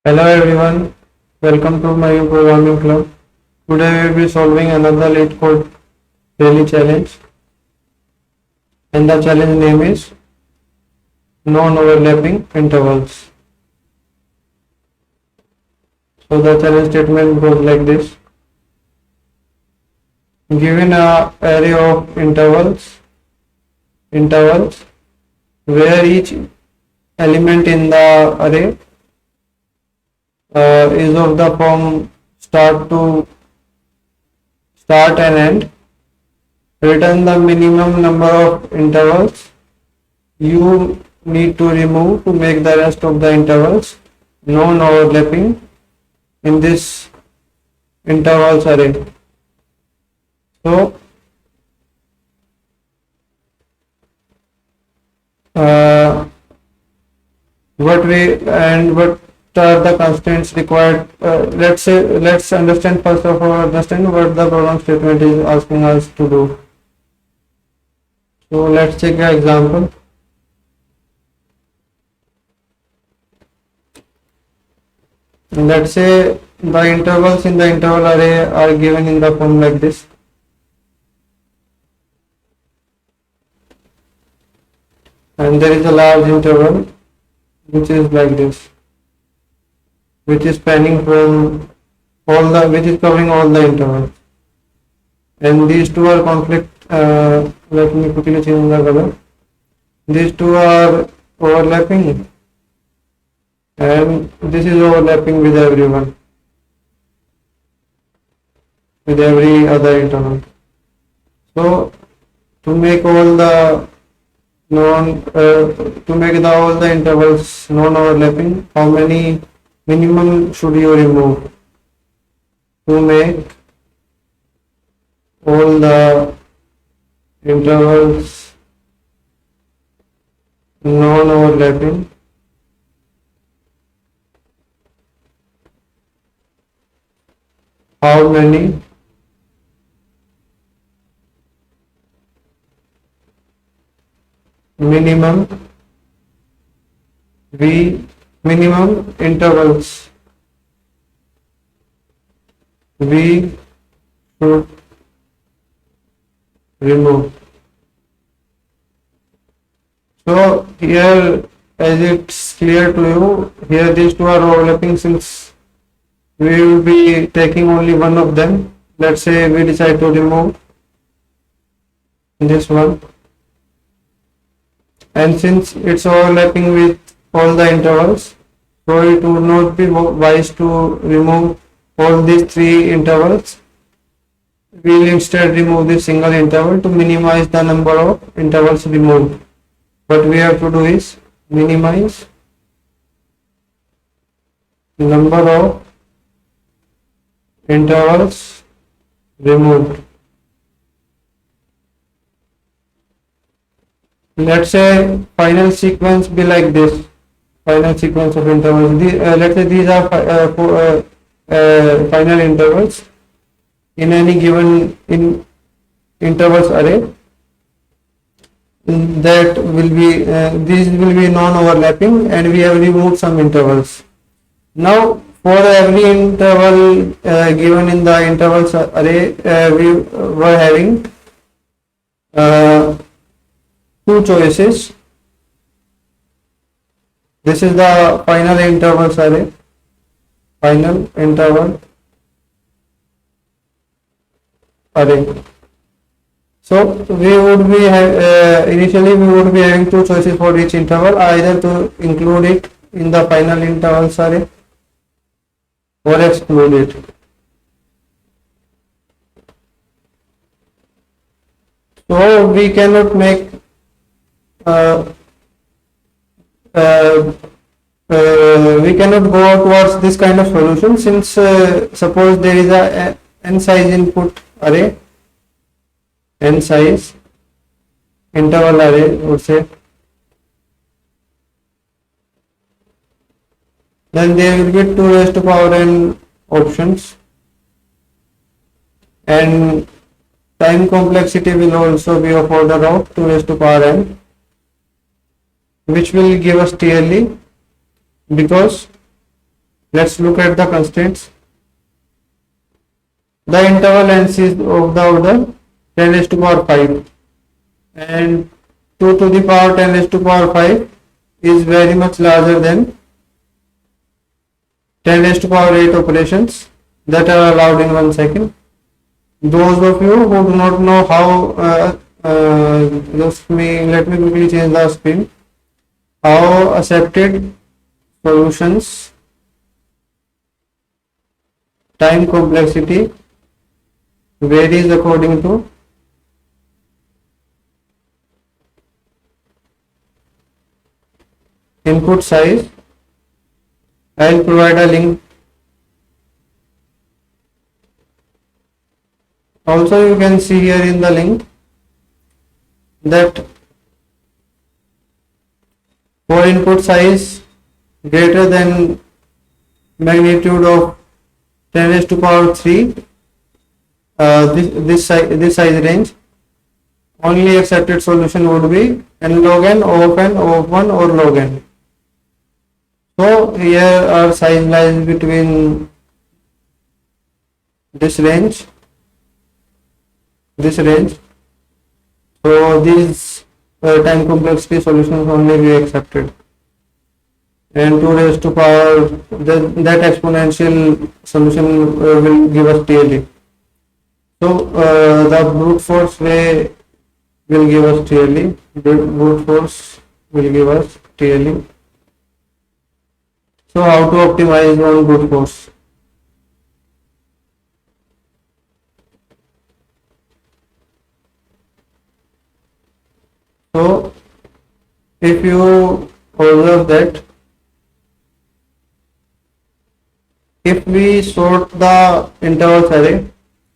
Hello everyone, welcome to my programming club. Today we will be solving another Leetcode daily challenge, and the challenge name is non-overlapping intervals. So the challenge statement goes like this: given a array of intervals where each element in the array is of the form start and end. Return the minimum number of intervals you need to remove to make the rest of the intervals non-overlapping in this intervals array. So uh, what are the constraints required? Let's understand first of all understand what the program statement is asking us to do. So let's take an example. Let's say the intervals in the interval array are given in the form like this. And there is a large interval which is like this, which is spanning from which is covering all the intervals. And these two are let me quickly change the color. These two are overlapping, and this is overlapping with everyone, with every other interval. So to make all the all the intervals non-overlapping, how many minimum should you remove to make all the intervals non-overlapping? How many minimum intervals we should remove? So here, as it's clear to you, here these two are overlapping. Since we will be taking only one of them, let's say we decide to remove this one, and since it's overlapping with all the intervals, so it would not be wise to remove all these three intervals. We will instead remove this single interval to minimize the number of intervals removed. What we have to do is minimize number of intervals removed. Let's say final sequence be like this. Final sequence of intervals. Let's say these are final intervals in any given intervals array. That will be these will be non-overlapping, and we have removed some intervals. Now for every interval given in the intervals array, we were having two choices. This is the final intervals array, final interval array. So we would be initially we would be having two choices for each interval, either to include it in the final intervals array or exclude it. So we cannot make we cannot go towards this kind of solution, since suppose there is a n size input array, n size interval array would say, then there will be 2 raised to power n options, and time complexity will also be of order of 2 raised to power n, which will give us TLE, because Let's look at the constraints. The interval length is of the order 10 raised to power 5, and 2 to the power 10 raised to power 5 is very much larger than 10 raised to power 8 operations that are allowed in 1 second. Those of you who do not know how, let me quickly change the screen. How accepted solutions time complexity varies according to input size. I will provide a link. Also, you can see here in the link that for input size greater than magnitude of 10 raised to power 3, this size range, only accepted solution would be n log n, O of n, O of 1 or log n. So here our size lies between this range. So these time complexity solutions only be accepted, and 2 raised to power that exponential solution will give us TLE. So the brute force way will give us TLE. Brute force will give us TLE. So how to optimize on brute force? So if you observe that if we sort the intervals array,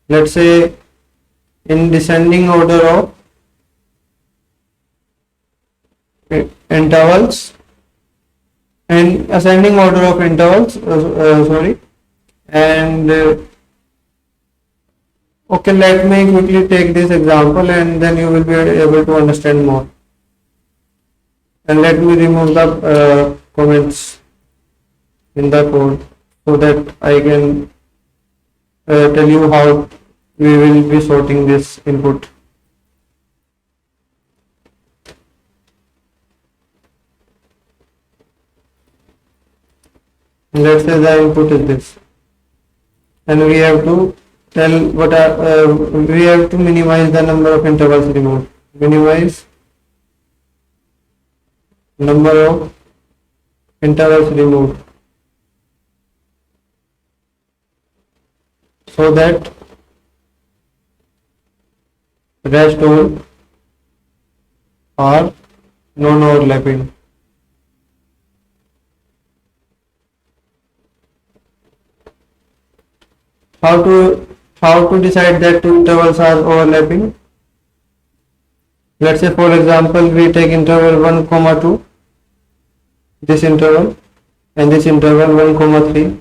let's say in descending order of intervals and ascending order of intervals, okay, let me quickly take this example and then you will be able to understand more. And let me remove the comments in the code so that I can tell you how we will be sorting this input. Let's say the input is this, and we have to tell what we have to minimize the number of intervals removed. Minimize number of intervals removed so that rest all are non-overlapping. How to decide that two intervals are overlapping? Let's say for example we take interval 1 comma 2, this interval, and this interval 1 comma 3.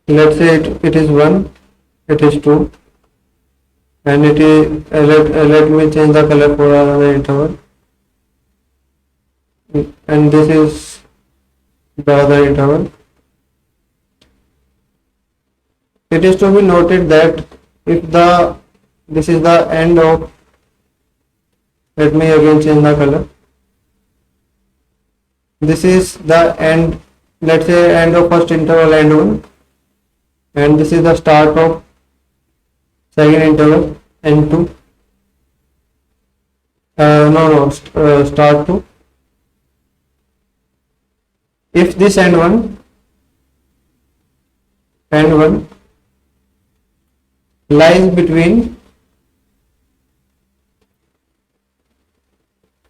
Let's say it is 1, it is 2, and it is let me change the color for another interval, and this is the other interval. It is to be noted that if this is the end of, let me again change the color, this is the end, let's say end of first interval end 1, and this is the start of second interval end 2, start 2. If this end 1 lies between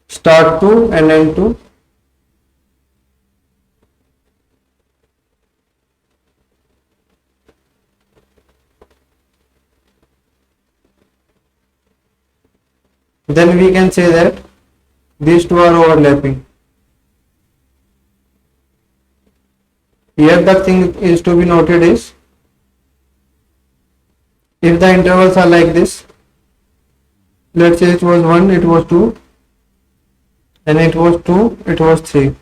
start 2 and end 2, then we can say that these two are overlapping. Here the thing is to be noted is, if the intervals are like this, let's say it was 1, it was 2, then it was 2, it was 3.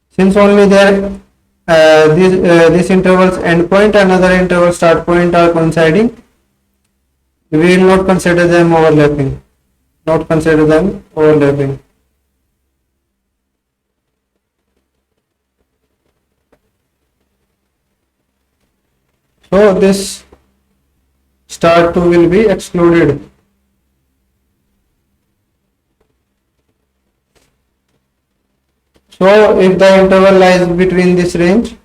Since only there these intervals endpoint and another interval start point are coinciding, we will not consider them overlapping. Not consider them overlapping. So this start 2 will be excluded. So if the interval lies between this range,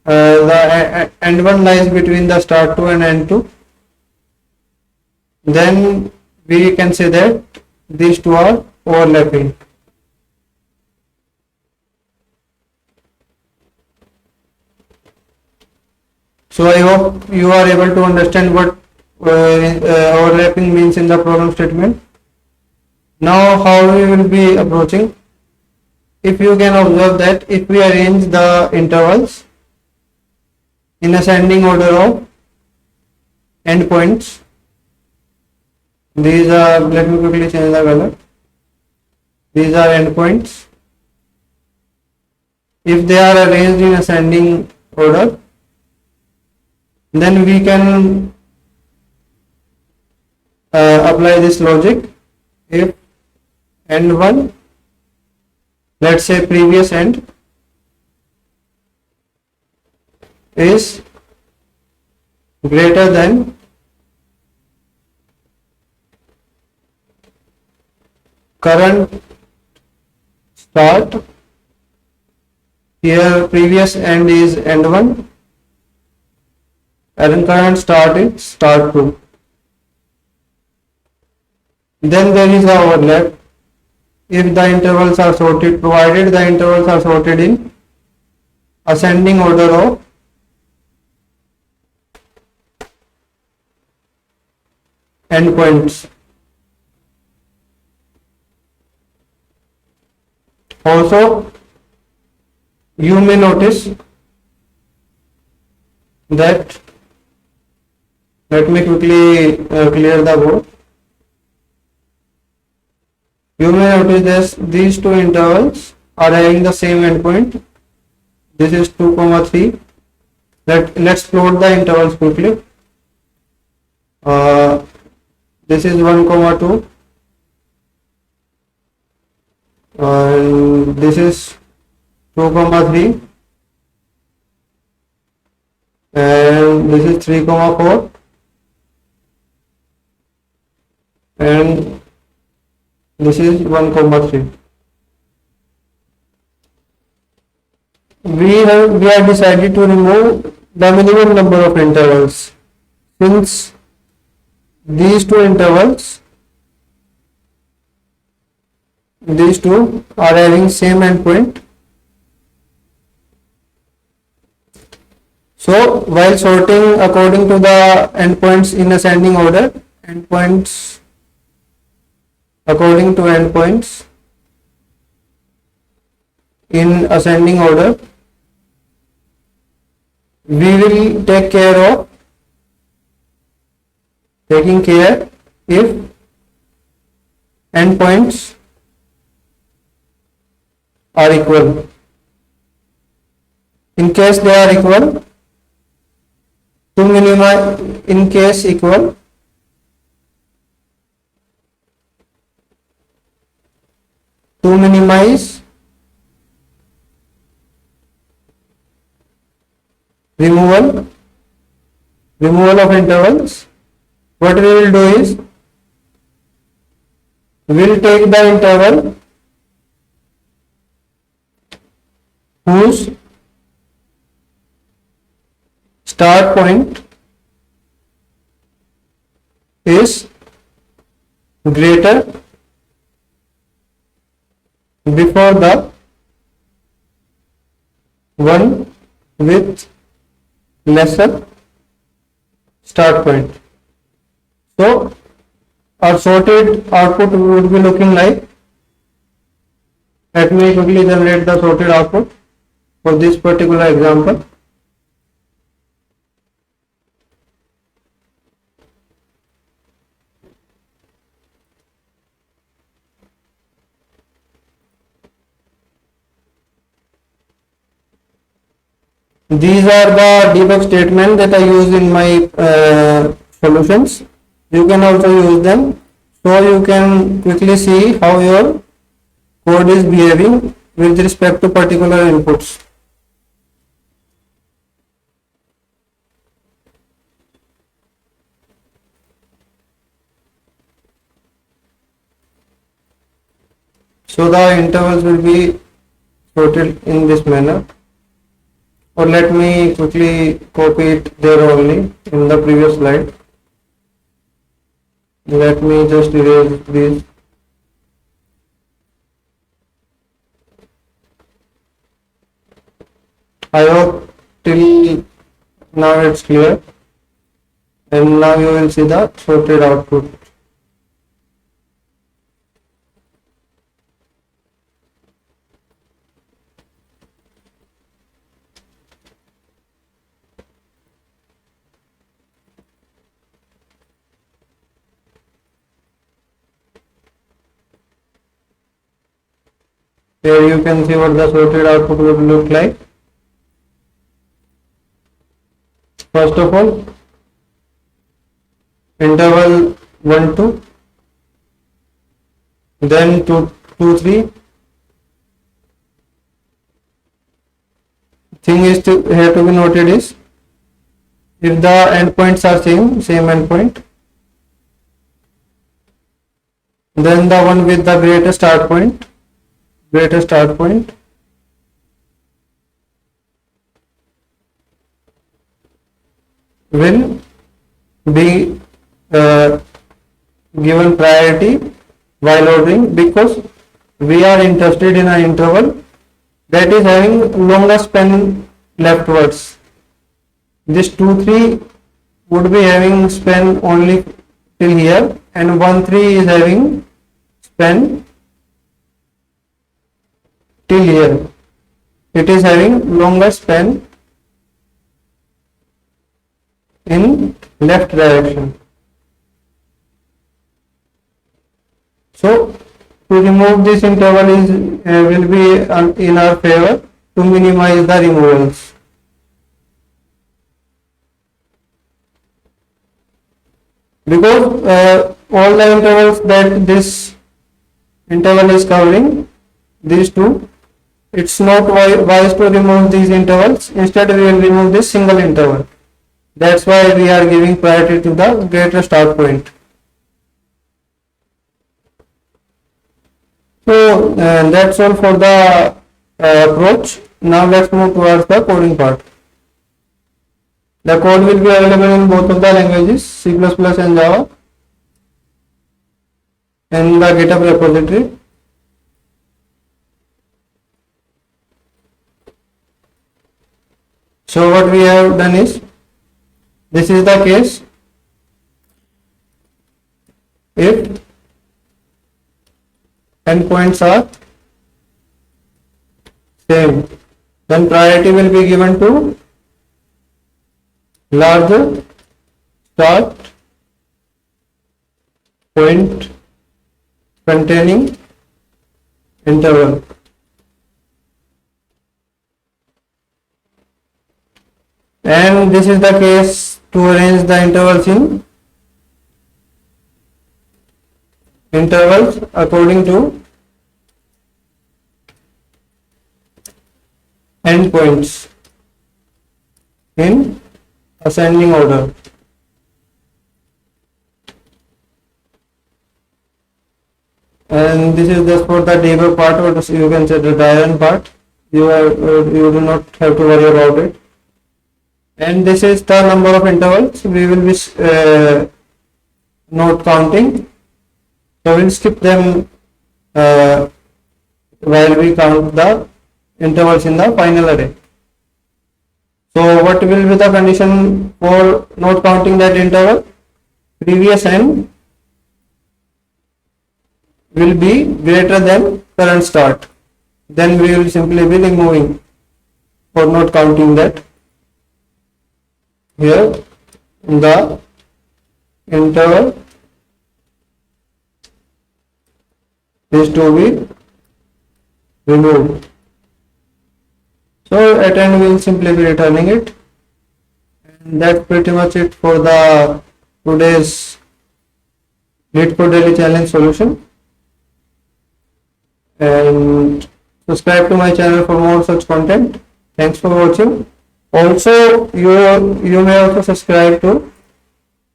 the end one lies between the start 2 and end 2, then we can say that these two are overlapping. So I hope you are able to understand what overlapping means in the problem statement. Now how we will be approaching? If you can observe that if we arrange the intervals in ascending order of endpoints, these are, let me quickly change the color, these are endpoints. If they are arranged in ascending order, then we can apply this logic. If end1, let's say previous end, is greater than current start, here previous end is end1 and current start is start 2, then there is a overlap. If the intervals are sorted, provided the intervals are sorted in ascending order of endpoints. Also, you may notice that, let me quickly clear the board. You may notice this, these two intervals are having the same endpoint. This is 2, 3. Let's plot the intervals quickly. This is 1, 2, and this is 2, 3, and this is 3, 4, and this is 1, 3. We have decided to remove the minimum number of intervals. Since these two intervals, these two are having same endpoint, so while sorting according to the endpoints in ascending order, endpoints according to endpoints in ascending order, we will take care of if endpoints are equal. In case they are equal, to minimize, in case equal, to minimize removal of intervals, what we will do is, we will take the interval whose start point is greater before the one with lesser start point. So our sorted output would be looking like, let me quickly generate the sorted output for this particular example. These are the debug statements that I use in my solutions. You can also use them, so you can quickly see how your code is behaving with respect to particular inputs. So the intervals will be sorted in this manner. Or let me quickly copy it there only in the previous slide. Let me just erase this. I hope till now it's clear, and now you will see the sorted output. Here you can see what the sorted output would look like. First of all, interval 1 2, then 2 2 3. Thing is to here to be noted is, if the endpoints are same endpoint, then the one with the greatest start point will be given priority while ordering, because we are interested in an interval that is having longer span leftwards. This 2 3 would be having span only till here, and 1 3 is having span till here. It is having longer span in left direction. So to remove this interval is will be in our favor to minimize the removals. Because all the intervals that this interval is covering, these two, it's not wise to remove these intervals. Instead we will remove this single interval. That's why we are giving priority to the greater start point. So that's all for the approach. Now let's move towards the coding part. The code will be available in both of the languages, C++ and Java, in the GitHub repository. So what we have done is, this is the case if endpoints are same, then priority will be given to larger start point containing interval. And this is the case to arrange the intervals in intervals according to endpoints in ascending order. And this is just for the debug part, or you can say the diagram part. You do not have to worry about it. And this is the number of intervals we will be not counting. So we'll skip them while we count the intervals in the final array. So what will be the condition for not counting that interval? Previous n will be greater than current start. Then we will simply be removing for not counting that. Here the interval is to be removed. So at end we'll simply be returning it. And that's pretty much it for the today's Leetcode daily challenge solution. And subscribe to my channel for more such content. Thanks for watching. Also, you may also subscribe to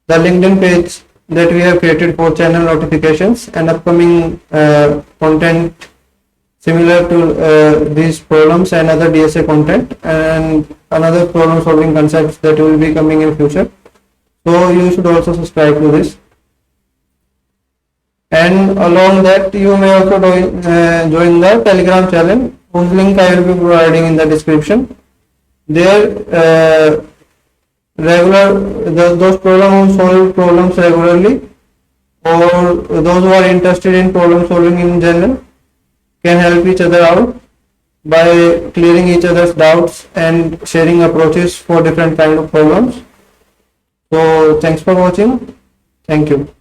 the LinkedIn page that we have created for channel notifications and upcoming content similar to these problems and other DSA content and another problem solving concepts that will be coming in future. So you should also subscribe to this. And along that, you may also join the Telegram channel, whose link I will be providing in the description. There, those programs who solve problems regularly, or those who are interested in problem solving in general, can help each other out by clearing each other's doubts and sharing approaches for different kind of problems. So thanks for watching. Thank you.